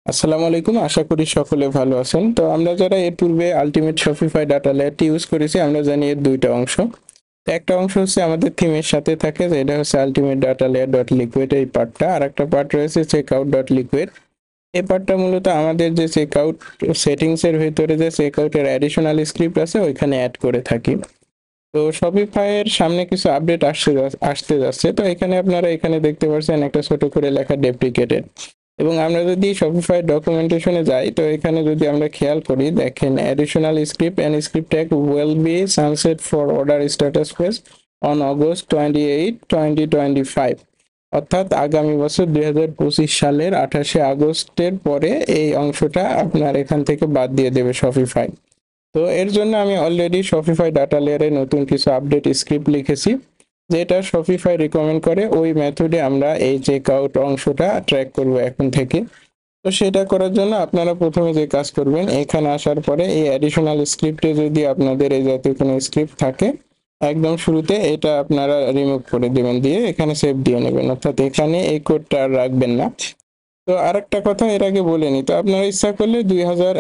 আসসালামু আলাইকুম, আশা করি সকলে ভালো আছেন। তো আমরা যারা এর পূর্বে আলটিমেট শপিফাই ডাটা লেয়ারটি ইউজ করেছি, আমরা জানি এর দুইটা অংশ। তো একটা অংশ হচ্ছে আমাদের থিমের সাথে থাকে, যে এটা হচ্ছে ultimate data layer dot liquid এই পার্টটা, আর একটা পার্ট রয়েছে চেক আউট ডট লিকুইড। এই পার্টটা মূলত আমাদের যে চেক আউট সেটিংস এর ভিতরে যে চেক আউটের অ্যাডিশনাল স্ক্রিপ্ট আছে ওইখানে অ্যাড করে থাকি। তো শপিফাই এর সামনে কিছু আপডেট আসতে যাচ্ছে। তো এখানে আপনারা এখানে দেখতে পাচ্ছেন একটা ছোট করে লেখা ডেপ্রিকেটেড। এবং আমরা যদি শপিফাই ডকুমেন্টেশনে যাই, তো এখানে যদি আমরা খেয়াল করি, দেখেন additional script end script tag will be sunset for order status page on August 28 2025। অর্থাৎ আগামী বছর 2025 সালের 28 আগস্টের পরে এই অংশটা আপনার এখান থেকে বাদ দিয়ে দেবে শপিফাই। তো এর জন্য আমি অলরেডি শপিফাই ডাটা লেয়ারে নতুন কিছু আপডেট স্ক্রিপ্ট লিখেছি, যেটা শপিফাই রিকমেন্ড করে ওই মেথডে আমরা এই চেক আউট অংশটা ট্র্যাক করব এখন থেকে। তো সেটা করার জন্য আপনারা প্রথমে যে কাজ করবেন, এখানে আসার পরে এই অ্যাডিশনাল স্ক্রিপ্টে যদি আপনাদের এই জাতীয় কোনো স্ক্রিপ্ট থাকে, একদম শুরুতে এটা আপনারা রিমুভ করে দিবেন, দিয়ে এখানে সেভ দিয়ে নেবেন, অর্থাৎ এখানে এই কোডটা আর রাখবেন না। তো আরেকটা কথা এর আগে বলে নি, তো আপনারা ইচ্ছা করলে 2000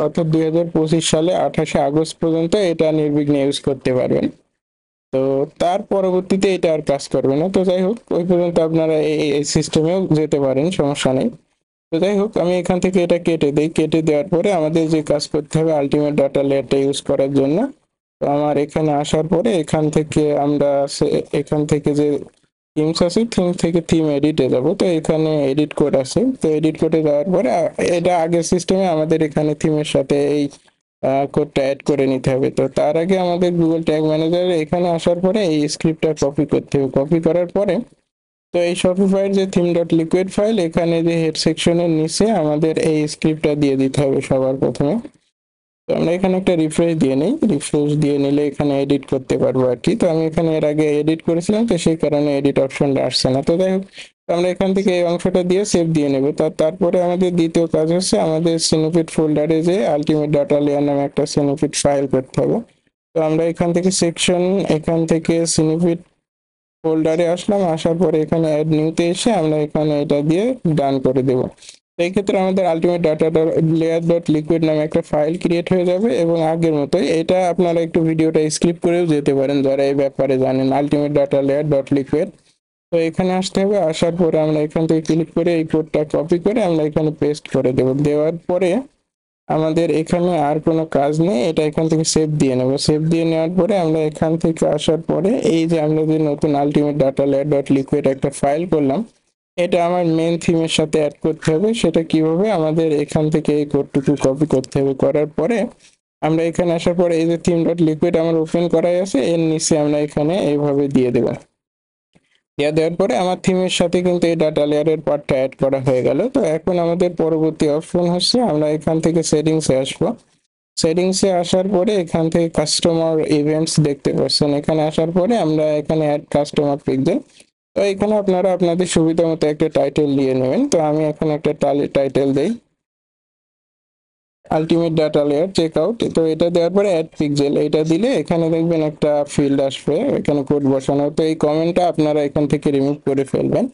অর্থাৎ 2025 সালে 28 আগস্ট পর্যন্ত এটা নির্বিঘ্নে ইউজ করতে পারবেন। তো তার পরবর্তীতে এটা আর কাজ করবে না। তো যাই হোক, ওই পর্যন্ত আপনারা এই সিস্টেমেও যেতে পারেন, সমস্যা নেই। তো যাই হোক, আমি এখান থেকে এটা কেটে দিই। কেটে দেওয়ার পরে আমাদের যে কাজ করতে হবে আলটিমেট ডাটা লেয়ারটা ইউজ করার জন্য, তো আমার এখানে আসার পরে এখান থেকে আমরা এখান থেকে যে থিমস আছে, থিম থেকে থিম এডিটে যাব। তো এখানে এডিট কোড আছে, তো এডিট কোডে যাওয়ার পরে এটা আগের সিস্টেমে আমাদের এখানে থিমের সাথে এই কোডটা অ্যাড করে নিতে হবে। তো তার আগে আমাদের গুগল ট্যাগ ম্যানেজারে এখানে আসার পরে এই স্ক্রিপ্টটা কপি করতে হবে। কপি করার পরে তো এই শপিফাইয়ের যে থিম ডট লিকুইড ফাইল, এখানে যে হেড সেকশনের নিচে আমাদের এই স্ক্রিপ্টটা দিয়ে দিতে হবে সবার প্রথমে। তো আমরা এখানে একটা রিফ্রেশ দিয়ে নেই, রিফ্রেশ দিয়ে নিলে এখানে এডিট করতে পারবো আর কি। তো আমি এখানে এর আগে এডিট করেছিলাম, তো সেই কারণে এডিট অপশনটা আসছে না। তো যাই হোক, আমরা এখান থেকে এই অংশটা দিয়ে সেভ দিয়ে নেব। তারপরে আমাদের দ্বিতীয় কাজ হচ্ছে আমাদের সিনোপিট ফোল্ডারে যে আলটিমেট ডাটা লেয়ার নামে একটা সিনোপিট ফাইল করতে হবে। তো আমরা এখান থেকে সেকশন, এখান থেকে সিনোপিট ফোল্ডারে আসলাম, আসার পরে এখানে অ্যাড নিউতে এসে আমরা এখানে এটা দিয়ে ডান করে দেব। এই ক্ষেত্রে আমাদের ultimate data layer dot liquid নামে একটা ফাইল ক্রিয়েট হয়ে যাবে। এবং আগের মতোই এটা আপনারা একটু ভিডিওটা স্ক্রিপ্ট করেও যেতে পারেন যারা এই ব্যাপারে জানেন, ultimate data layer dot liquid. তো এখানে আসতে হবে, আসার পরে আমরা এখান থেকে ক্লিক করে এই কোডটা কপি করে আমরা এখানে পেস্ট করে দেব। দেওয়ার পরে আমাদের এখানে আর কোনো কাজ নেই, এটা এখান থেকে সেভ দিয়ে নেব। সেভ দিয়ে নেওয়ার পরে আমরা এখান থেকে আসার পরে এই যে আমরা যে নতুন ultimate data layer dot liquid একটা ফাইল করলাম, এটা আমার মেন থিমের সাথে অ্যাড করতে হবে। সেটা কিভাবে, আমাদের এখান থেকে এই কোডটুকু কপি করতে হবে। করার পরে আমরা এখানে আসার পরে এই যে থিম ডট লিকুইড আমার ওপেন করাই আছে, এর নিচে আমরা এখানে এইভাবে দিয়ে দেবো। দেওয়ার পরে আমার থিমের সাথে কিন্তু এই ডাটা লেয়ারের পার্টটা অ্যাড করা হয়ে গেল। তো এখন আমাদের পরবর্তী অপশন হচ্ছে আমরা এখান থেকে সেটিংসে আসবো। সেটিংসে আসার পরে এখান থেকে কাস্টমার ইভেন্টস দেখতে পাচ্ছেন, এখানে আসার পরে আমরা এখানে অ্যাড কাস্টমার পিকজেল। তো এখানে আপনারা আপনাদের সুবিধা মতো একটা টাইটেল দিয়ে নেবেন। তো আমি এখানে একটা টাইটেল দেই, ultimate data layer check out. তো এটা দেওয়ার পরে অ্যাড পিক্সেল এটা দিলে এখানে দেখবেন একটা ফিল্ড আসবে, এখানে কোড বসানো। তো এই কমেন্টটা আপনারা এখান থেকে রিমুভ করে ফেলবেন।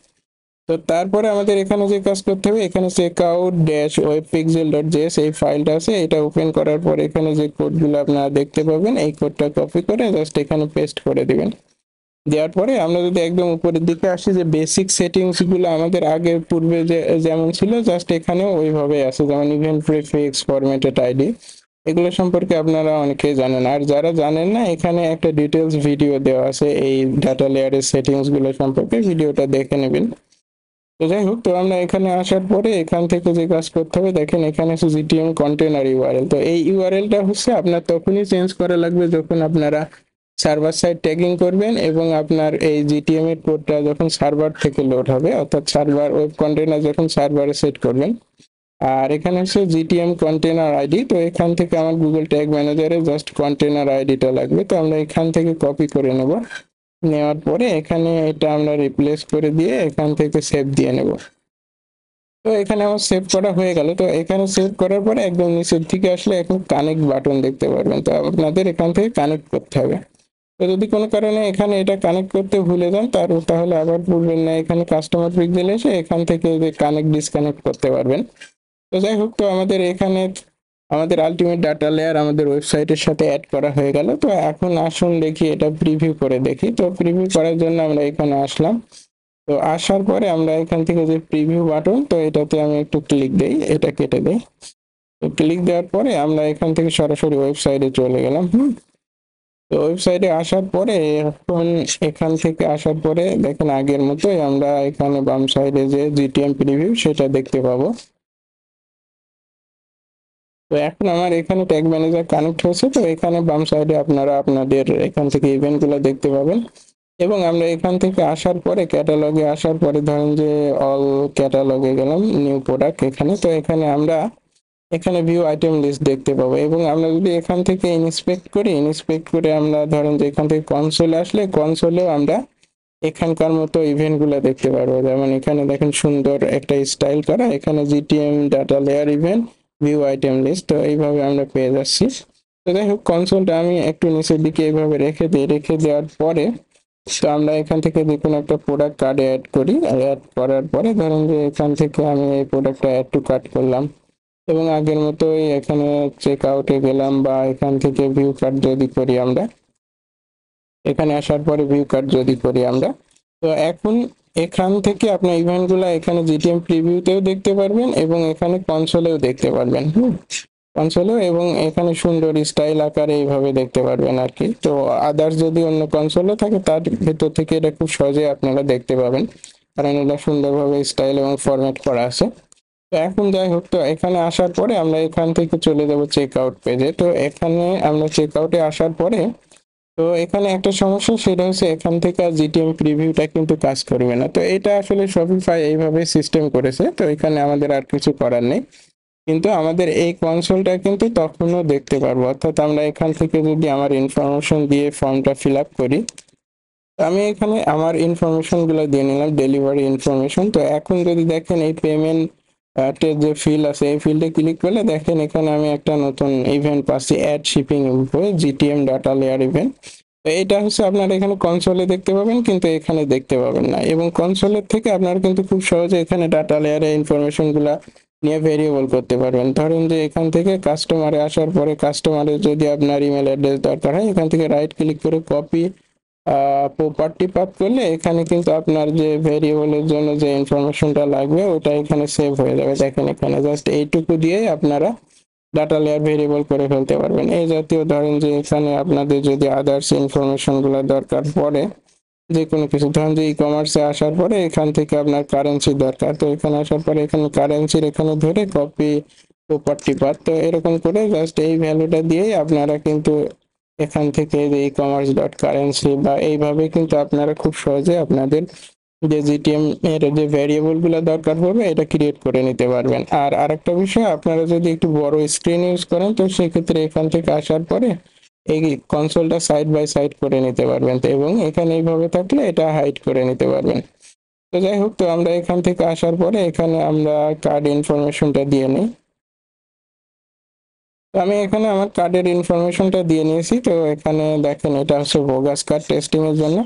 তো তারপরে আমাদের এখানে যে কাজ করতে হবে, এখানে check out dash web pixel dot JS এই ফাইলটা আছে, এটা ওপেন করার পর এখানে যে কোডগুলো আপনারা দেখতে পাবেন, এই কোডটা কপি করে জাস্ট এখানে পেস্ট করে দিবেন। দেওয়ার পরে আমরা যদি একদম উপরের দিকে আসি, যে বেসিক সেটিংস গুলো আমাদের আগে পূর্বে যে যেমন ছিল জাস্ট এখানেও ওইভাবে আছে, যেমন ইভেন্ট প্রিফিক্স, ফরম্যাটেড আইডি, এগুলো সম্পর্কে আপনারা অনেকেই জানেন। আর যারা জানেন না, এখানে একটা ডিটেলস ভিডিও দেওয়া আছে এই ডাটা লেয়ারের সেটিংস গুলো সম্পর্কে, ভিডিওটা দেখে নেবেন। তো যাই হোক, তো আমরা এখানে আসার পরে এখান থেকে যে কাজ করতে হবে, দেখেন এখানে আছে জিটিএম কন্টেনার ইউআরএল। তো এই ইউআরএলটা হচ্ছে আপনার তখনই চেঞ্জ করা লাগবে যখন আপনারা সার্ভার সাইড ট্যাগিং করবেন এবং আপনার এই জিটিএম এর কোডটা যখন সার্ভার থেকে লোড হবে, অর্থাৎ সার্ভার ওয়েব কন্টেনার যখন সার্ভারে সেট করবেন। আর এখানে হচ্ছে জিটিএম কন্টেনার আইডি। তো এখান থেকে আমার গুগল ট্যাগ ম্যানেজারে জাস্ট কন্টেনার আইডিটা লাগবে। তো আমরা এখান থেকে কপি করে নেব। নেওয়ার পরে এখানে এটা আমরা রিপ্লেস করে দিয়ে এখান থেকে সেভ দিয়ে নেব। তো এখানে আমার সেভ করা হয়ে গেল। তো এখানে সেভ করার পরে একদম নিচের দিকে আসলে এখন কানেক্ট বাটন দেখতে পারবেন। তো আপনাদের এখান থেকে কানেক্ট করতে হবে। তো যদি কোনো কারণে এখানে এটা কানেক্ট করতে ভুলে যান, তাহলে আবার ভুলবেন না, এখানে কাস্টমার পিক্সেল এসে এখান থেকে যে কানেক্ট ডিসকানেক্ট করতে পারবেন। তো যাই হোক, তো আমাদের এখানে আমাদের আলটিমেট ডাটা লেয়ার আমাদের ওয়েবসাইটের সাথে অ্যাড করা হয়ে গেল। তো এখন আসুন দেখি এটা প্রিভিউ করে দেখি। তো প্রিভিউ করার জন্য আমরা এখানে আসলাম। তো আসার পরে আমরা এখান থেকে যে প্রিভিউ বাটন, তো এটাতে আমি একটু ক্লিক দেই, এটা কেটে দেই। তো ক্লিক দেওয়ার পরে আমরা এখান থেকে সরাসরি ওয়েবসাইটে চলে গেলাম। তো ওয়েবসাইটে আসার পরে এখন এখান থেকে আসার পরে দেখেন আগের মতোই আমরা এখানে বাম সাইডে যে জিটিএম প্রিভিউ সেটা দেখতে পাবো। তো এখন আমার এখানে ট্যাগ ম্যানেজার কানেক্ট হয়েছে। তো এখানে বাম সাইডে আপনারা আপনাদের এখান থেকে ইভেন্টগুলো দেখতে পাবেন। এবং আমরা এখান থেকে আসার পরে ক্যাটালগে আসার পরে ধরেন যে অল ক্যাটালগে গেলাম, নিউ প্রোডাক্ট এখানে। তো এখানে আমরা এখানে ভিউ আইটেম লিস্ট দেখতে পাবো। এবং আমরা যদি এখান থেকে ইন্সপেক্ট করে আমরা ধরেন যে এখান থেকে কনসোলে আসলে কনসোলেও আমরা এখানকার মতো ইভেন্টগুলো দেখতে পারবো। যেমন এখানে দেখেন সুন্দর একটা স্টাইল করা, এখানে GTM data layer event view item list, তো এইভাবে আমরা পেয়ে যাচ্ছি। তো যাই হোক, কনসোলটা আমি একটু নিচের দিকে এইভাবে রেখে দিই। রেখে দেওয়ার পরে তো আমরা এখান থেকে যে কোনো একটা প্রোডাক্ট কার্ডে অ্যাড করি। অ্যাড করার পরে ধরেন যে এখান থেকে আমি এই প্রোডাক্টটা অ্যাড টু কার্ট করলাম। এবং আগের মতোই এখানে চেক আউটে গেলাম, বা এখান থেকে ভিউ কার্ড যদি করি আমরা, এখানে আসার পরে ভিউ কার্ড যদি করি আমরা, তো এখন এখান থেকে আপনার ইভেন্টগুলো এখানে জিটিএম প্রিভিউতেও দেখতে পারবেন এবং এখানে কনসোলেও দেখতে পারবেন। কনসোলেও এবং এখানে সুন্দর স্টাইল আকারে এইভাবে দেখতে পারবেন আর কি। তো আদার্স যদি অন্য কনসোলও থাকে তার ভেতর থেকে এটা খুব সহজে আপনারা দেখতে পাবেন, কারণ এটা সুন্দরভাবে স্টাইল এবং ফরম্যাট করা আছে। তো এখন যাই হোক, তো এখানে আসার পরে আমরা এখান থেকে চলে যাব চেক আউট পেজে। তো এখানে আমরা চেক আউটে আসার পরে তো এখানে একটা সমস্যা, সেটা হচ্ছে এখান থেকে জিটিএম প্রিভিউটা কিন্তু কাজ করবে না। তো এটা আসলে শপিফাই এইভাবে সিস্টেম করেছে, তো এখানে আমাদের আর কিছু করার নেই। কিন্তু আমাদের এই কনসোলটা কিন্তু তখনও দেখতে পারবো। অর্থাৎ আমরা এখান থেকে যদি আমার ইনফরমেশন দিয়ে ফর্মটা ফিল আপ করি, আমি এখানে আমার ইনফরমেশন গুলো দিয়ে নিলাম, ডেলিভারি ইনফরমেশন। তো এখন যদি দেখেন এই পেমেন্ট যে ফিল্ড আছে, এই ফিল্ডে ক্লিক করলে দেখেন এখানে আমি একটা নতুন ইভেন্ট পাচ্ছি, add shipping info GTM data layer event. তো এটা হচ্ছে আপনারা এখানে কনসোলে দেখতে পাবেন, কিন্তু এখানে দেখতে পাবেন না। এবং কনসোলের থেকে আপনারা কিন্তু খুব সহজে এখানে ডাটা লেয়ারে ইনফরমেশন গুলা নিয়ে ভেরিয়েবল করতে পারবেন। ধরেন যে এখান থেকে কাস্টমারে আসার পরে কাস্টমারের যদি আপনার ইমেল অ্যাড্রেস দরকার হয়, এখান থেকে রাইট ক্লিক করে কপি প্রপার্টি পাথ করলে এখানে কিন্তু আপনার যে ভেরিয়েবলের জন্য যে ইনফরমেশনটা লাগবে ওটা এখানে সেভ হয়ে যাবে। দেখেন এখানে জাস্ট এইটুকু দিয়েই আপনারা ডাটা লেয়ার ভেরিয়েবল করে ফেলতে পারবেন। এই জাতীয় ধরেন যে এখানে আপনাদের যদি আদার্স ইনফরমেশন গুলো দরকার পড়ে, যে কোনো কিছু ধরেন যে ই কমার্সে আসার পরে এখান থেকে আপনার কারেন্সি দরকার, তো এখানে আসার পরে এখানে কারেন্সির এখানে ধরে কপি প্রপার্টি পাথ, তো এরকম করে জাস্ট এই ভ্যালুটা দিয়েই আপনারা কিন্তু এখান থেকে যে ই কমার্স ডট কারেন্সি বা এইভাবে কিন্তু আপনারা খুব সহজে আপনাদের যে জিটিএম এর যে ভ্যারিয়েবল গুলো দরকার পড়বে এটা ক্রিয়েট করে নিতে পারবেন। আর আরেকটা বিষয়, আপনারা যদি একটু বড় স্ক্রিন ইউজ করেন তো সেক্ষেত্রে এখান থেকে আসার পরে এই কনসোলটা সাইড বাই সাইড করে নিতে পারবেন, তো এবং এখানে এইভাবে থাকলে এটা হাইড করে নিতে পারবেন। তো যাই হোক, তো আমরা এখান থেকে আসার পরে এখানে আমরা কার্ড ইনফরমেশনটা দিয়ে নিই। তো আমি এখানে আমার কার্ডের ইনফরমেশনটা দিয়ে নিয়েছি। তো এখানে দেখেন এটা হচ্ছে বোগাস কার্ড টেস্টিং এর জন্য।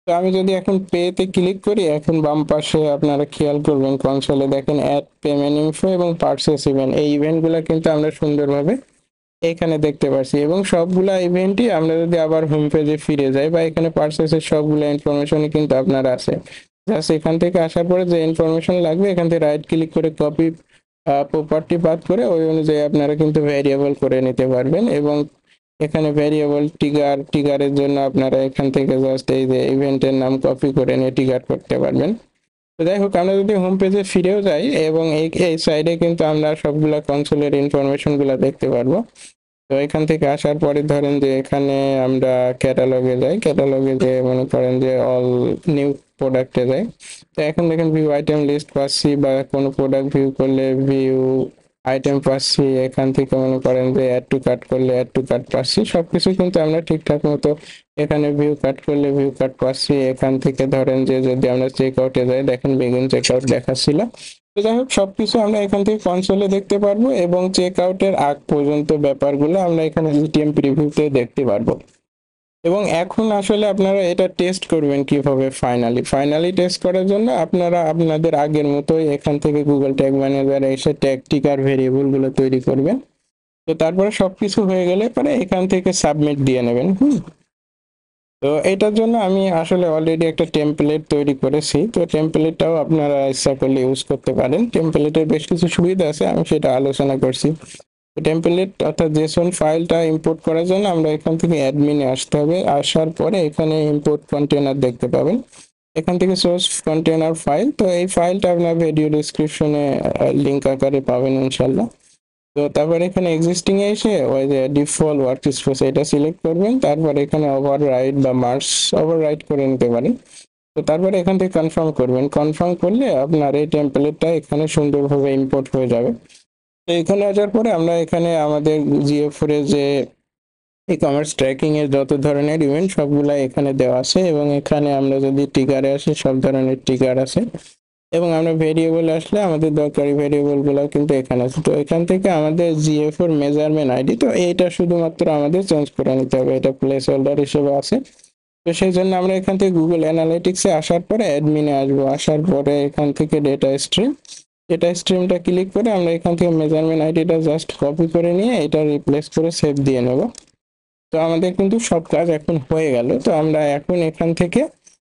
তো আমি যদি এখন পেতে ক্লিক করি, এখন বাম পাশে আপনারা খেয়াল করবেন কনসোলে দেখেন অ্যাড পেমেন্ট ইনফো এবং পারচেস ইভেন্ট, এই ইভেন্টগুলো কিন্তু আমরা সুন্দরভাবে এখানে দেখতে পাচ্ছি। এবং সবগুলা ইভেন্টই আমরা যদি আবার হোম পেজে ফিরে যাই বা এখানে পারচেসের সবগুলো ইনফরমেশনই কিন্তু আপনার আছে। জাস্ট এখান থেকে আসার পরে যে ইনফরমেশন লাগবে এখান থেকে রাইট ক্লিক করে কপি প্রপার্টি পাথ করে ওই অনুযায়ী আপনারা কিন্তু ভ্যারিয়েবল করে নিতে পারবেন। এবং এখানে ভ্যারিয়েবল টিগারের জন্য আপনারা এখান থেকে জাস্ট এই যে ইভেন্টের নাম কপি করে নিয়ে টিগার করতে পারবেন। তো যাই হোক, আমরা যদি হোম পেজে ফিরেও যাই এবং এই সাইডে কিন্তু আমরা সবগুলা কনসোলের ইনফরমেশন গুলা দেখতে পারবো। তো এখান থেকে আসার পরে ধরেন যে এখানে আমরা ক্যাটালগে যাই, ক্যাটালগে যে মনে করেন যে অল নিউ প্রোডাক্টে যাই। তো এখন দেখেন ভিউ আইটেম লিস্ট পাচ্ছি, বা কোনো প্রোডাক্ট ভিউ করলে ভিউ আইটেম পাচ্ছি। এখান থেকে মনে করেন যে অ্যাড টু কার্ট করলে অ্যাড টু কার্ট পাচ্ছি। সবকিছু কিন্তু আমরা ঠিকঠাক মতো এখানে ভিউ কাট করলে ভিউ কাট পাচ্ছি। এখান থেকে ধরেন যে যদি আমরা চেক আউটে যাই, দেখেন বিগিন চেক আউট দেখাচ্ছিল। তো যাই হোক, সবকিছু আমরা এখান থেকে কনসোলে দেখতে পারবো এবং চেক আউটের আগ পর্যন্ত ব্যাপারগুলো আমরা এখানে জিটিএম প্রিভিউতে দেখতে পারবো। এবং এখন আসলে আপনারা এটা টেস্ট করবেন কিভাবে ফাইনালি টেস্ট করার জন্য আপনারা আপনাদের আগের মতোই এখান থেকে গুগল ট্যাগ ম্যানেজারে এসে ট্যাগ টিকার ভেরিয়েবল গুলো তৈরি করবেন। তো তারপরে সবকিছু হয়ে গেলে পরে এখান থেকে সাবমিট দিয়ে নেবেন। তো এটার জন্য আমি আসলে অলরেডি একটা টেমপ্লেট তৈরি করেছি, তো টেমপ্লেটটাও আপনারা ইচ্ছা করলে ইউজ করতে পারেন। টেমপ্লেটের বেশ কিছু সুবিধা আছে, আমি সেটা আলোচনা করছি। টেমপ্লেট অর্থাৎ জেসন ফাইলটা ইম্পোর্ট করার জন্য আমরা এখান থেকে অ্যাডমিনে আসতে হবে। আসার পরে এখানে ইম্পোর্ট কন্টেনার দেখতে পাবেন, এখান থেকে সোর্স কন্টেনার ফাইল। তো এই ফাইলটা আপনার ভিডিও ডিসক্রিপশনে লিংক আকারে পাবেন ইনশাল্লাহ। তো তারপর এখানে এক্সিস্টিং এ এসে ওই যে ডিফল্ট ওয়ার্কস্পেস এটা সিলেক্ট করবেন, তারপর এখানে ওভাররাইট বা মার্জ ওভাররাইট করে নিতে পারেন। তো তারপরে এখান থেকে কনফার্ম করবেন, কনফার্ম করলে আপনার এই টেমপ্লেটটা এখানে সুন্দরভাবে ইম্পোর্ট হয়ে যাবে। তো এখানে আসার পরে আমরা এখানে আমাদের GA4 এর যে ই কমার্স ট্র্যাকিং এর যত ধরনের ইভেন্ট সবগুলা এখানে দেওয়া আছে, এবং এখানে আমরা যদি টিকারে আসি সব ধরনের টিকার আছে, এবং আমরা ভেরিয়েবল আসলে আমাদের দরকারি ভেরিয়েবল গুলো কিন্তু এখানে আছে। তো এখান থেকে আমাদের GA4 মেজারমেন্ট আইডি, তো এইটা শুধুমাত্র আমাদের চেঞ্জ করে নিতে হবে, এটা প্লেস হোল্ডার হিসেবে আছে। তো সেই জন্য আমরা এখান থেকে গুগল অ্যানালিটিক্সে আসার পরে অ্যাডমিনে আসবো, আসার পরে এখান থেকে ডেটা স্ট্রিমটা ক্লিক করে আমরা এখান থেকে মেজারমেন্ট আইডিটা জাস্ট কপি করে নিয়ে এটা রিপ্লেস করে সেভ দিয়ে নেব। তো আমাদের কিন্তু সব কাজ এখন হয়ে গেল। তো আমরা এখন এখান থেকে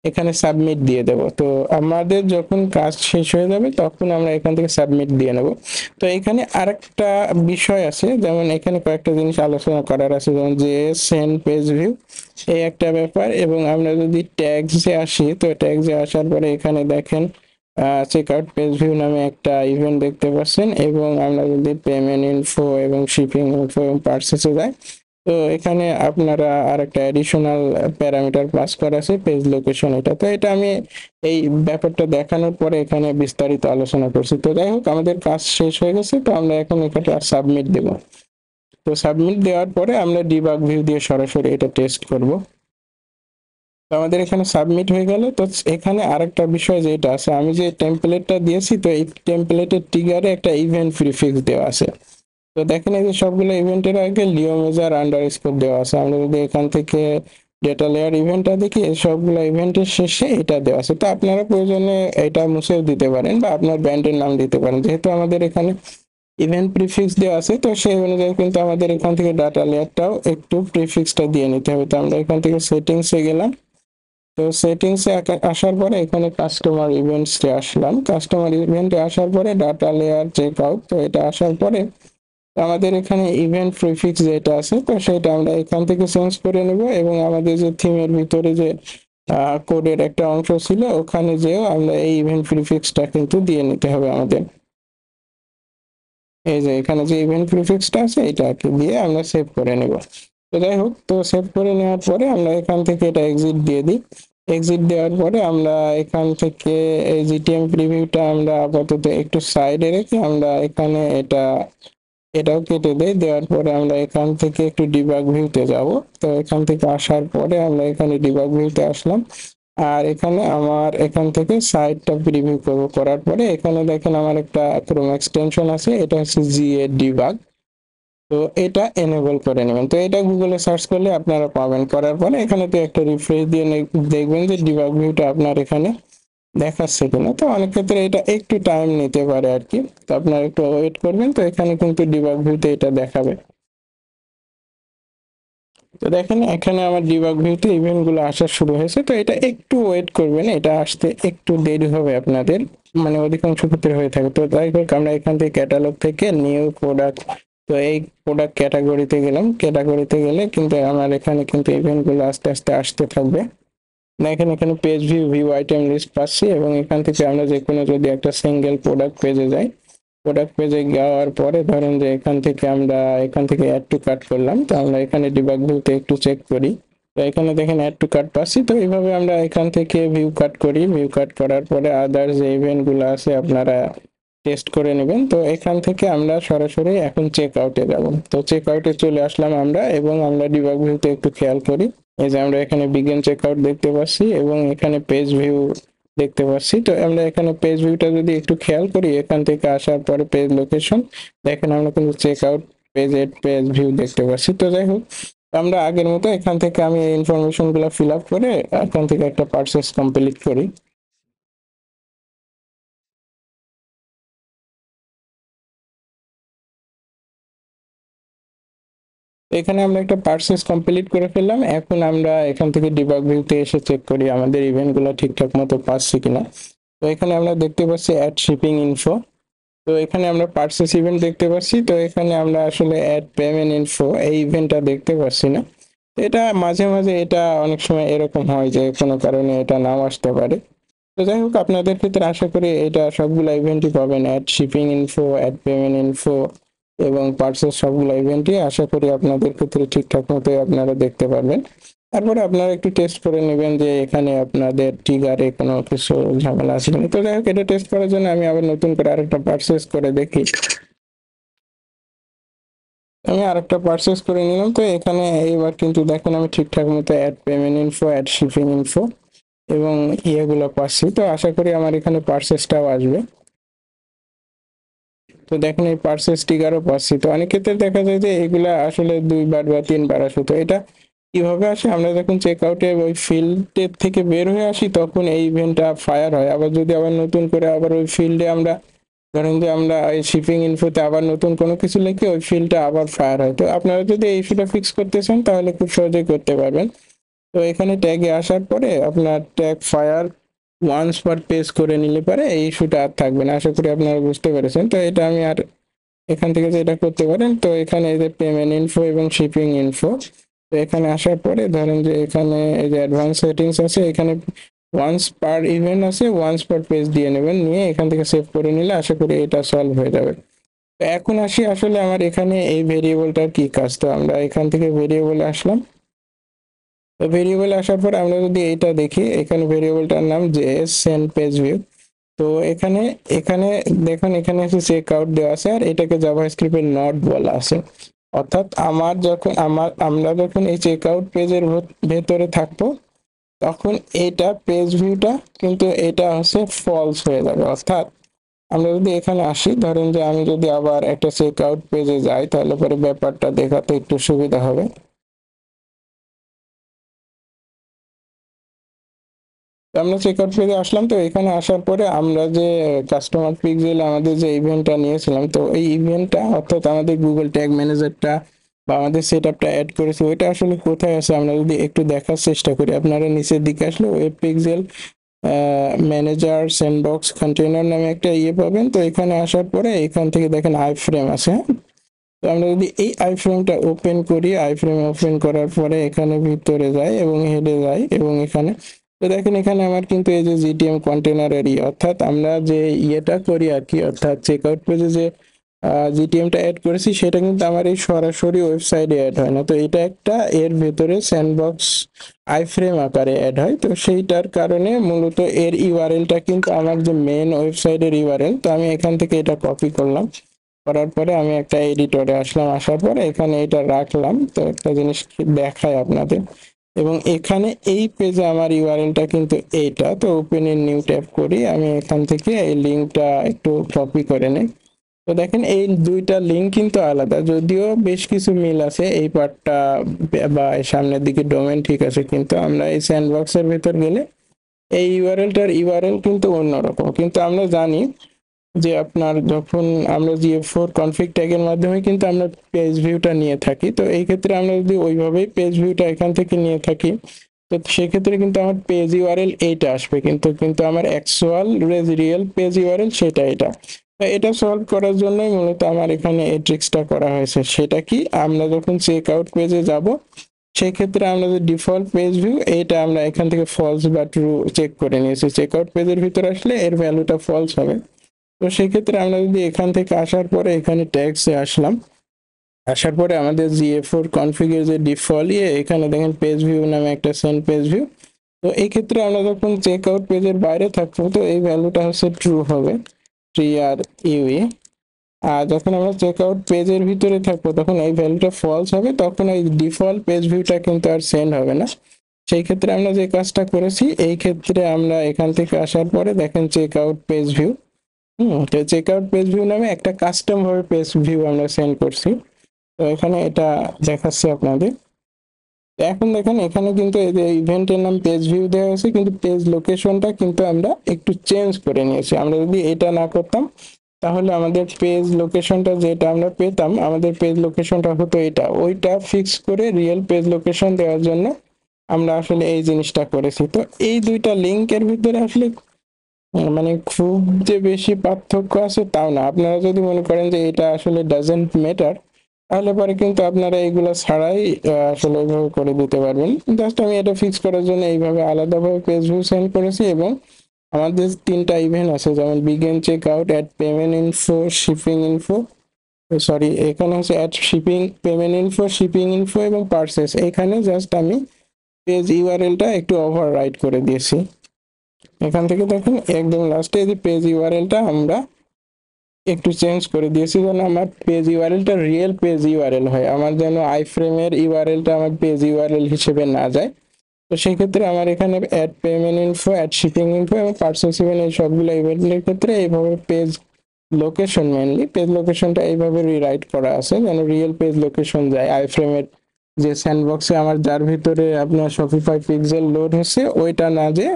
এখানে সাবমিট দিয়ে দেব। তো আমাদের যখন কাজ শেষ হয়ে যাবে তখন আমরা এখান থেকে সাবমিট দিয়ে নেব। তো এখানে আরেকটা বিষয় আছে, যেমন এখানে কয়েকটা জিনিস আলোচনা করার আছে, যেমন যে সেন্ড পেজ ভিউ এই একটা ব্যাপার। এবং আমরা যদি ট্যাগসে আসি, তো ট্যাগসে আসার পরে এখানে দেখেন চেক আউট পেজ ভিউ নামে একটা ইভেন্ট দেখতে পাচ্ছেন, এবং আমরা যদি পেমেন্ট ইনফো এবং শিপিং ইনফো এবং পার্সেসে যাই, তো এখানে আপনারা আরেকটা অ্যাডিশনাল প্যারামিটার পাস করা আছে পেজ লোকেশন এটা। তো এটা আমি এই ব্যাপারটা দেখানোর পরে এখানে বিস্তারিত আলোচনা করছি। তো যাই হোক, আমাদের কাজ শেষ হয়ে গেছে, তো আমরা এখন এখানে সাবমিট দেব। তো সাবমিট দেওয়ার পরে আমরা ডিবাগ ভিউ দিয়ে সরাসরি এটা টেস্ট করব। তো আমাদের এখানে সাবমিট হয়ে গেল। তো এখানে আরেকটা বিষয় যেটা আছে, আমি যে টেমপ্লেটটা দিয়েছি, তো এই টেমপ্লেটের ট্রিগারে একটা ইভেন্ট প্রিফিক্স দেওয়া আছে। তো দেখেন এই যে সবগুলো ইভেন্টের আগে লিও মেজার আন্ডারস্কোর দেওয়া আছে। আমরা যদি এখান থেকে ডেটা লেয়ার ইভেন্টটা দেখি, সবগুলো ইভেন্টের শেষে এটা দেওয়া আছে। তো আপনারা প্রয়োজনে এটা মুছেও দিতে পারেন বা আপনার ব্র্যান্ডের নাম দিতে পারেন, যেহেতু আমাদের এখানে ইভেন্ট প্রিফিক্স দেওয়া আছে। তো সেই অনুযায়ী কিন্তু আমাদের এখান থেকে ডাটা লেয়ারটাও একটু প্রিফিক্সটা দিয়ে নিতে হবে। তো আমরা এখান থেকে সেটিংসে গেলাম। তো সেটিংসে আসার পরে এখানে কাস্টমার ইভেন্টসে আসলাম। কাস্টমার ইভেন্টে আসার পরে ডাটা লেয়ার চেক আউট, তো এটা আসার পরে আমাদের এখানে ইভেন্ট প্রিফিক্স যেটা আছে, তো সেটা আমরা এখান থেকে চেঞ্জ করে নেব। এবং আমাদের যে থিমের ভিতরে যে কোডের একটা অংশ ছিল, ওখানে যেও আমরা এই ইভেন্ট প্রিফিক্সটা কিন্তু দিয়ে নিতে হবে আমাদের। এই যে এখানে যে ইভেন্ট প্রিফিক্সটা আছে এটাকে দিয়ে আমরা সেভ করে নেব। তো যাই হোক, তো সেভ করে নেওয়ার পরে আমরা এখান থেকে এটা এক্সিট দিয়ে দিই। এক্সিট দেওয়ার পরে আমরা এখান থেকে এই জিটিএম প্রিভিউটা আমরা আপাতত একটু সাইডে রেখে আমরা এখানে এটাও কেটে দেই। দেওয়ার পরে আমরা এখান থেকে একটু ডিবাগ ভিউতে যাব। তো এখান থেকে আসার পরে আমরা এখানে ডিবাগ ভিউতে আসলাম, আর এখানে আমার এখান থেকে সাইটটা প্রিভিউ করব। করার পরে এখানে দেখেন আমার একটা ক্রোম এক্সটেনশন আছে, এটা হচ্ছে জিএ ডিবাগ। তো এটা এনেবল করে নেবেন। তো এটা গুগলে সার্চ করলে আপনারা পাবেন। করার পরে এখানে তো একটা রিফ্রেশ দিয়ে দেখবেন যে ডিবাগ ভিউটা আপনার এখানে দেখাচ্ছে কিনা। তো অনেক ক্ষেত্রে এটা একটু টাইম নিতে পারে আর কি, তো আপনারা একটু ওয়েট করবেন। তো এখানে কিন্তু ডিবাগ ভিউতে এটা দেখাবে। তো দেখেন এখানে আমার ডিবাগ ভিউতে ইভেন্ট গুলো আসা শুরু হয়েছে। তো এটা একটু ওয়েট করবেন, এটা আসতে একটু দেরি হবে আপনাদের, মানে অধিকাংশ ক্ষেত্রে হয়ে থাকে। তো যাই হোক, আমরা এখান থেকে ক্যাটালগ থেকে নিউ প্রোডাক্ট, তো এই প্রোডাক্ট ক্যাটাগরিতে গেলাম। ক্যাটাগরিতে গেলে কিন্তু আমার এখানে কিন্তু ইভেন্ট গুলো আস্তে আস্তে আসতে থাকবে। দেখেন এখানে পেজ ভিউ আইটেম লিস্ট পাচ্ছি, এবং এখান থেকে আমরা যে কোনো যদি একটা সিঙ্গেল প্রোডাক্ট পেজে যাই, প্রোডাক্ট পেজে যাওয়ার পরে ধরেন যে এখান থেকে আমরা এখান থেকে অ্যাড টু কার্ট করলাম। তো আমরা এখানে ডিবাগ ভিউতে একটু চেক করি। তো এখানে দেখেন অ্যাড টু কার্ট পাচ্ছি। তো এইভাবে আমরা এখান থেকে ভিউ কাট করি। ভিউ কাট করার পরে আদার যে ইভেন্ট গুলো আছে আপনারা টেস্ট করে নেবেন। তো এখান থেকে আমরা সরাসরি এখন চেক আউটে যাব। তো চেক আউটে চলে আসলাম আমরা, এবং আমরা ডিবাগ ভিউতে একটু খেয়াল করি। এই যে আমরা এখানে বিগিন চেক আউট দেখতে পাচ্ছি, এবং এখানে পেজ ভিউ দেখতে পাচ্ছি। তো আমরা এখানে পেজ ভিউটা যদি একটু খেয়াল করি, এখান থেকে আসার পরে পেজ লোকেশন দেখেন আমরা কিন্তু check out page add page view দেখতে পাচ্ছি। তো যাই হোক, আমরা আগের মতো এখান থেকে আমি এই ইনফরমেশন গুলো ফিল আপ করে এখান থেকে একটা পারচেস কমপ্লিট করি। এখানে আমরা একটা পারচেস কমপ্লিট করে ফেললাম। এখন আমরা এখান থেকে ডিবাগ ভিউতে এসে চেক করি আমাদের ইভেন্টগুলো ঠিকঠাক মতো পাচ্ছি কিনা। তো এখানে আমরা দেখতে পাচ্ছি অ্যাড শিপিং ইনফো। তো এখানে আমরা পারচেস ইভেন্ট দেখতে পাচ্ছি। তো এখানে আমরা আসলে অ্যাড পেমেন্ট ইনফো এই ইভেন্টটা দেখতে পাচ্ছি না। এটা মাঝে মাঝে এটা অনেক সময় এরকম হয় যে কোনো কারণে এটা নাও আসতে পারে। তো যাই হোক, আপনাদের ক্ষেত্রে আশা করি এটা সবগুলো ইভেন্টই পাবেন, add shipping info, add payment info এবং পার্সেস সবগুলো ইভেন্টই আশা করি আপনাদের ক্ষেত্রে ঠিকঠাক মতো আপনারা দেখতে পারবেন। তারপরে আপনারা একটু টেস্ট করে নেবেন যে এখানে আপনাদের ট্রিগারে কোনো কিছু ঝামেলা আছে কিনা। তো যাই হোক, এটা টেস্ট করার জন্য আমি আবার নতুন করে আরেকটা পার্সেস করে দেখি। আমি আরেকটা পার্সেস করে নিলাম। তো এখানে এবার কিন্তু দেখেন আমি ঠিকঠাক মতো add payment info, add shipping info এবং ইয়েগুলো পাচ্ছি। তো আশা করি আমার এখানে পার্সেসটাও আসবে। তো দেখেন এই পার্সেস স্টিকারও পাচ্ছি। তো অনেক ক্ষেত্রে দেখা যায় যে এগুলা আসলে 2বার বা 3বার আসে। তো এটা কিভাবে আসে, আমরা যখন চেক আউটে ওই ফিল্ডের থেকে বের হয়ে আসি তখন এই ইভেন্টটা ফায়ার হয়। আবার যদি আবার নতুন করে আবার ওই ফিল্ডে আমরা ধরেন যে আমরা এই শিপিং ইনফোতে আবার নতুন কোনো কিছু লিখে ওই ফিল্ডটা আবার ফায়ার হয়। তো আপনারা যদি এই ইস্যুটা ফিক্স করতে চান তাহলে খুব সহজেই করতে পারবেন। তো এখানে ট্যাগে আসার পরে আপনার tag fire once per page করে নিলে পারে এই ইস্যুটা আর থাকবে না। আশা করি আপনারা বুঝতে পেরেছেন। তো এটা আমি আর এখান থেকে যে এটা করতে পারেন। তো এখানে এই যে পেমেন্ট ইনফো এবং শিপিং ইনফো, তো এখানে আসার পরে ধরেন যে এখানে এই যে অ্যাডভান্স সেটিংস আছে, এখানে ওয়ান্স পার ইভেন্ট আছে, ওয়ান্স পার পেজ দিয়ে নেবেন, নিয়ে এখান থেকে সেভ করে নিলে আশা করি এটা সলভ হয়ে যাবে। তো এখন আসি আসলে আমার এখানে এই ভেরিয়েবলটার কি কাজ। তো আমরা এখান থেকে ভেরিয়েবলে আসলাম। তো ভেরিয়েবলে আসার পর আমরা যদি এটা দেখি, এখানে ভেরিয়েবলটার নাম জেএস সেন্ড পেজ ভিউ। তো এখানে এখানে দেখুন এখানে হচ্ছে চেক আউট দেওয়া আছে আর এটাকে জাভাস্ক্রিপ্টের নট বলা আছে। অর্থাৎ আমরা যখন এই চেক আউট পেজের ভেতরে থাকবো তখন এটা পেজ ভিউটা কিন্তু এটা হচ্ছে ফলস হয়ে যাবে। অর্থাৎ আমরা যদি এখানে আসি, ধরেন যে আমি যদি আবার একটা চেক আউট পেজে যাই তাহলে পরে ব্যাপারটা দেখাতে একটু সুবিধা হবে। তো আমরা চেক আউট পেজে আসলাম। তো এখানে আসার পরে আমরা যে কাস্টমার পিক্সেল আমাদের যে ইভেন্টটা নিয়েছিলাম, তো এই ইভেন্টটা অর্থাৎ আমাদের গুগল ট্যাগ ম্যানেজারটা বা আমাদের সেটআপটা অ্যাড করেছি ওইটা আসলে কোথায় আছে আমরা যদি একটু দেখার চেষ্টা করি। আপনারা নিচের দিকে আসলে web pixel manager sandbox container নামে একটা ইয়ে পাবেন। তো এখানে আসার পরে এখান থেকে দেখেন আই ফ্রেম আছে। তো আমরা যদি এই আই ফ্রেমটা ওপেন করি, আই ফ্রেম ওপেন করার পরে এখানে ভিতরে যাই এবং হেডে যাই এবং এখানে তো দেখেন এখানে আমার কিন্তু এই যে জিটিএম কন্টেনারের অর্থাৎ আমরা যে ইয়েটা করি আর কি, অর্থাৎ চেকআউট পেজে যে জিটিএমটা অ্যাড করেছি সেটা কিন্তু আমার এই সরাসরি ওয়েবসাইটে অ্যাড হয় না। তো এটা একটা এর ভেতরে স্যান্ডবক্স আইফ্রেম আকারে অ্যাড হয়। তো সেইটার কারণে মূলত এর ইউআরএলটা কিন্তু আমার যে মেন ওয়েবসাইটের ইউআরএল। তো আমি এখান থেকে এটা কপি করলাম, করার পরে আমি একটা এডিটরে আসলাম, আসার পরে এখানে এটা রাখলাম। তো একটা জিনিস দেখায় আপনাদের, এবং এখানে এই পেজে আমার ইউআরএলটা কিন্তু এইটা। তো ওপেন ইন নিউ ট্যাব করি, আমি এখান থেকে এই লিঙ্কটা একটু কপি করে নেই। তো দেখেন এই দুইটা লিঙ্ক কিন্তু আলাদা, যদিও বেশ কিছু মিল আছে এই পার্টটা বা সামনের দিকে ডোমেন ঠিক আছে, কিন্তু আমরা এই স্যান্ডবক্সের ভিতর গেলে এই ইউআরএলটার ইউআরএল কিন্তু অন্যরকম। কিন্তু আমরা জানি যে আপনার যখন আমরা GF4 কনফিগ ট্যাগের মাধ্যমে কিন্তু আমরা পেজ ভিউটা নিয়ে থাকি। তো এই ক্ষেত্রে আমরা যদি ওইভাবেই পেজ ভিউটা এখান থেকে নিয়ে থাকি তো সেক্ষেত্রে কিন্তু আমার পেজ ইউআরএল এইটা আসবে, কিন্তু কিন্তু আমার অ্যাকচুয়াল রিয়েল পেজ ইউআরএল সেটা এটা। তো এটা সলভ করার জন্যই মূলত আমার এখানে এই ট্রিক্সটা করা হয়েছে। সেটা কি, আমরা যখন চেক আউট পেজে যাব সেই ক্ষেত্রে আমরা যে ডিফল্ট পেজ ভিউ এইটা আমরা এখান থেকে ফলস বা ট্রু চেক করে নিয়েছি। চেক আউট পেজের ভিতর আসলে এর ভ্যালুটা ফলস হবে। তো সেক্ষেত্রে আমরা যদি এখান থেকে আসার পরে এখানে ট্যাগসে আসলাম, আসার পরে আমাদের GA4 কনফিগের যে ডিফল্ট এখানে দেখেন পেজ ভিউ নামে একটা সেন্ড পেজ ভিউ। তো এই ক্ষেত্রে আমরা যখন চেক আউট পেজের বাইরে থাকবো তো এই ভ্যালুটা হচ্ছে ট্রু হবে, TRUE। আর যখন আমরা চেক আউট পেজের ভিতরে থাকবো তখন এই ভ্যালুটা ফলস হবে, তখন এই ডিফল্ট পেজ ভিউটা কিন্তু আর সেন্ড হবে না। সেই ক্ষেত্রে আমরা যে কাজটা করেছি, এই ক্ষেত্রে আমরা এখান থেকে আসার পরে দেখেন চেক আউট পেজ ভিউ, তো চেক আউট পেজ ভিউ নামে একটা কাস্টম ভাবে পেজ ভিউ আমরা সেন্ড করছি। তো এখানে এটা দেখাচ্ছি আপনাদের। এখন দেখেন এখানে কিন্তু এই যে ইভেন্টের নাম পেজ ভিউ দেওয়া হয়েছে, কিন্তু পেজ লোকেশনটা কিন্তু আমরা একটু চেঞ্জ করে নিয়েছি। আমরা যদি এটা না করতাম তাহলে আমাদের পেজ লোকেশনটা যেটা আমরা পেতাম, আমাদের পেজ লোকেশনটা হতো এটা, ওইটা ফিক্স করে রিয়েল পেজ লোকেশন দেওয়ার জন্য আমরা আসলে এই জিনিসটা করেছি। তো এই দুইটা লিঙ্কের ভিতরে আসলে মানে খুব যে বেশি পার্থক্য আছে তাও না। আপনারা যদি মনে করেন যে এটা আসলে ডাজেন্ট ম্যাটার, তাহলে পরে কিন্তু আপনারা এগুলো ছাড়াই আসলে এইভাবে করে দিতে পারবেন। জাস্ট আমি এটা ফিক্স করার জন্য এইভাবে আলাদাভাবে পেজ ভিউ সেন্ড করেছি। এবং আমাদের তিনটা ইভেন্ট আছে, যেমন begin check out, add payment info, shipping info, sorry এখানে হচ্ছে add shipping payment info, shipping info এবং পার্সেস। এখানে জাস্ট আমি পেজ ইউআরএলটা একটু ওভার রাইট করে দিয়েছি। এখান থেকে দেখেন একদম লাস্টে যে পেজ ইউআরএলটা আমরা একটু চেঞ্জ করে দিয়েছি, যেন আমার পেজ ইউআরএলটা রিয়েল পেজ ইউআরএল হয়, আমার যেন আইফ্রেমের ইউআরএলটা আমার পেজ ইউআরএল হিসেবে না যায়। তো সেই ক্ষেত্রে আমার এখানে add payment info, add shipping info এবং পার্সেস ইভেন্ট, এই সবগুলো ইভেন্টের ক্ষেত্রে এইভাবে পেজ লোকেশন, মেনলি পেজ লোকেশনটা এইভাবে রিরাইট করা আছে যেন রিয়েল পেজ লোকেশন যায় আইফ্রেমের যে স্যান্ডবক্সে আমার যার ভিতরে আপনার শপিফাই পিক্সেল লোড হচ্ছে ওইটা না, যে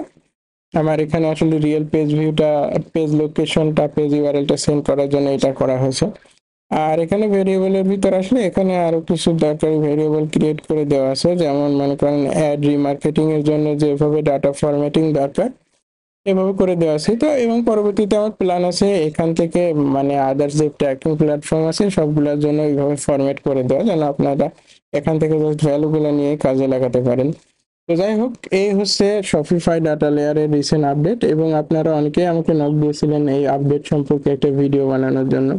আমার এখানে আসলে রিয়েল পেজ ভিউটা, পেজ লোকেশনটা, পেজ ইউআরএলটা সেন্ড করার জন্য এটা করা হয়েছে। আর এখানে ভেরিয়েবলের ভিতর আসলে এখানে আরো কিছু দরকারি ভেরিয়েবল ক্রিয়েট করে দেওয়া আছে, যেমন মনে করেন অ্যাড রিমার্কেটিং এর জন্য যেভাবে ডাটা ফরম্যাটিং দরকার এভাবে করে দেওয়া আছে। তো এবং পরবর্তীতে আমার প্ল্যান আছে এখান থেকে মানে আদার্স যে ট্র্যাকিং প্ল্যাটফর্ম আছে সবগুলোর জন্য এইভাবে ফরম্যাট করে দেওয়া, যেন আপনারা এখান থেকে জাস্ট ভ্যালুগুলো নিয়ে কাজে লাগাতে পারেন। তো যাই হোক, এই হচ্ছে শপিফাই ডাটা লেয়ারের রিসেন্ট আপডেট। এবং আপনারা অনেকেই আমাকে নক দিয়েছিলেন এই আপডেট সম্পর্কে একটা ভিডিও বানানোর জন্য।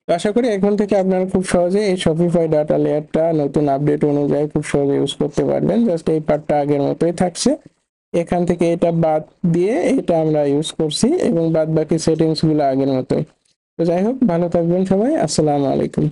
তো আশা করি এখন থেকে আপনারা খুব সহজে এই শপিফাই ডাটা লেয়ারটা নতুন আপডেট অনুযায়ী খুব সহজে ইউজ করতে পারবেন। জাস্ট এই পার্টটা আগের মতোই থাকছে, এখান থেকে এটা বাদ দিয়ে এটা আমরা ইউজ করছি এবং বাদ বাকি সেটিংস গুলো আগের মতোই। তো যাই হোক, ভালো থাকবেন সবাই, আসসালামু আলাইকুম।